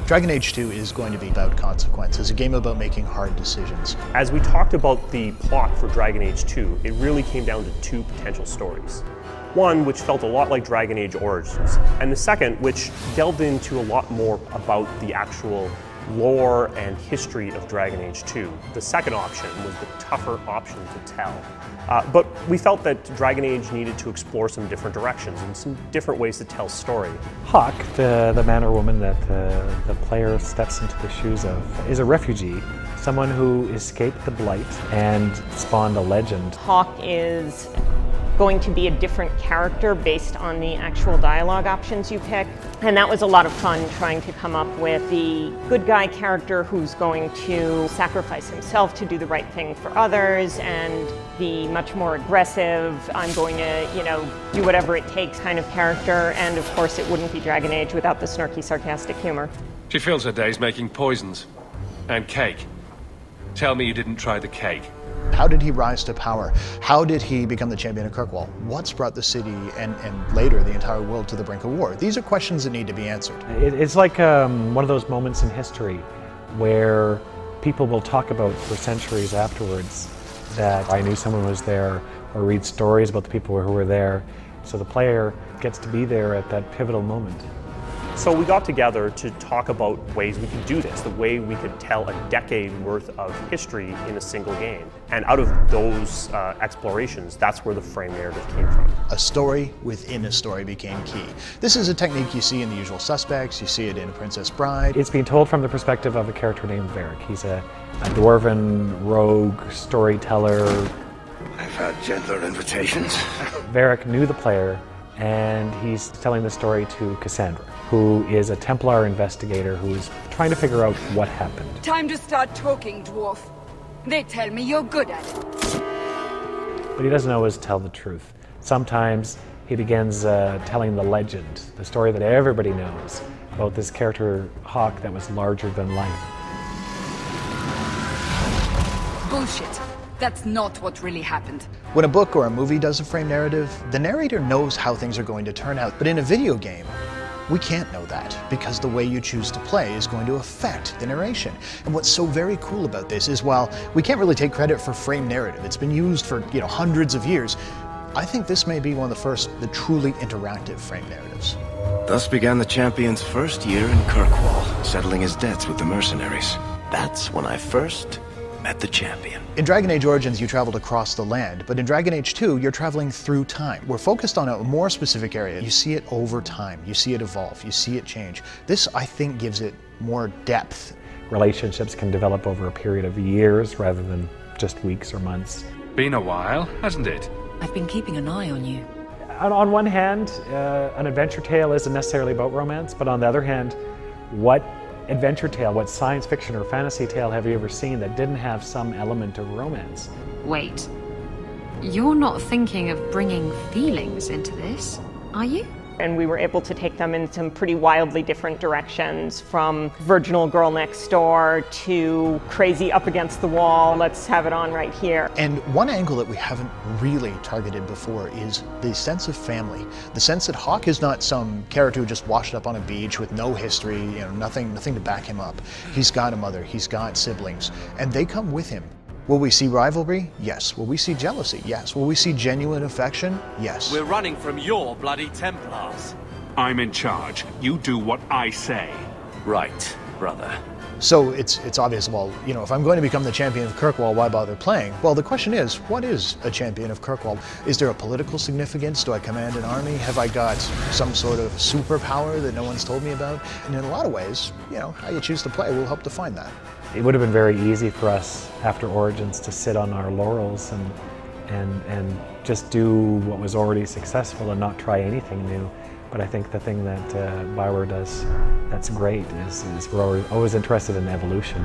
Dragon Age 2 is going to be about consequences, a game about making hard decisions. As we talked about the plot for Dragon Age 2, it really came down to two potential stories. One, which felt a lot like Dragon Age Origins, and the second, which delved into a lot more about the actual lore and history of Dragon Age 2. The second option was the tougher option to tell. But we felt that Dragon Age needed to explore some different directions and some different ways to tell story. Hawke, the man or woman that the player steps into the shoes of, is a refugee, someone who escaped the Blight and spawned a legend. Hawke is going to be a different character based on the actual dialogue options you pick. And that was a lot of fun trying to come up with the good guy character who's going to sacrifice himself to do the right thing for others, and the much more aggressive, I'm going to, do whatever it takes kind of character. And of course it wouldn't be Dragon Age without the snarky, sarcastic humor. She fills her days making poisons and cake. Tell me you didn't try the cake. How did he rise to power? How did he become the Champion of Kirkwall? What's brought the city and later the entire world to the brink of war? These are questions that need to be answered. It's like one of those moments in history where people will talk about for centuries afterwards that I knew someone was there, or read stories about the people who were there. So the player gets to be there at that pivotal moment. So we got together to talk about ways we could do this, the way we could tell a decade worth of history in a single game. And out of those explorations, that's where the frame narrative came from. A story within a story became key. This is a technique you see in The Usual Suspects, you see it in Princess Bride. It's being told from the perspective of a character named Varric. He's a dwarven rogue storyteller. I've had gentler invitations. Varric knew the player, and he's telling the story to Cassandra, who is a Templar investigator who is trying to figure out what happened. Time to start talking, dwarf. They tell me you're good at it. What he doesn't always tell the truth. Sometimes he begins telling the legend, the story that everybody knows about this character, Hawke, that was larger than life. Bullshit. That's not what really happened. When a book or a movie does a frame narrative, the narrator knows how things are going to turn out. But in a video game, we can't know that, because the way you choose to play is going to affect the narration. And what's so very cool about this is, while we can't really take credit for frame narrative, it's been used for hundreds of years, I think this may be one of the first, the truly interactive frame narratives. Thus began the champion's first year in Kirkwall, settling his debts with the mercenaries. That's when I first met the champion. In Dragon Age Origins, you traveled across the land, but in Dragon Age 2, you're traveling through time. We're focused on a more specific area. You see it over time, you see it evolve, you see it change. This, I think, gives it more depth. Relationships can develop over a period of years rather than just weeks or months. Been a while, hasn't it? I've been keeping an eye on you. On one hand, an adventure tale isn't necessarily about romance, but on the other hand, what adventure tale, what science fiction or fantasy tale have you ever seen that didn't have some element of romance? Wait, you're not thinking of bringing feelings into this, are you? And we were able to take them in some pretty wildly different directions, from virginal girl next door to crazy up against the wall, let's have it on right here. And one angle that we haven't really targeted before is the sense of family. The sense that Hawke is not some character who just washed up on a beach with no history, nothing to back him up. He's got a mother, he's got siblings, and they come with him. Will we see rivalry? Yes. Will we see jealousy? Yes. Will we see genuine affection? Yes. We're running from your bloody Templars. I'm in charge. You do what I say. Right, brother. So it's obvious, well, if I'm going to become the Champion of Kirkwall, why bother playing? Well, the question is, what is a Champion of Kirkwall? Is there a political significance? Do I command an army? Have I got some sort of superpower that no one's told me about? And in a lot of ways, how you choose to play will help define that. It would have been very easy for us after Origins to sit on our laurels and just do what was already successful and not try anything new. But I think the thing that BioWare does that's great is we're always interested in evolution.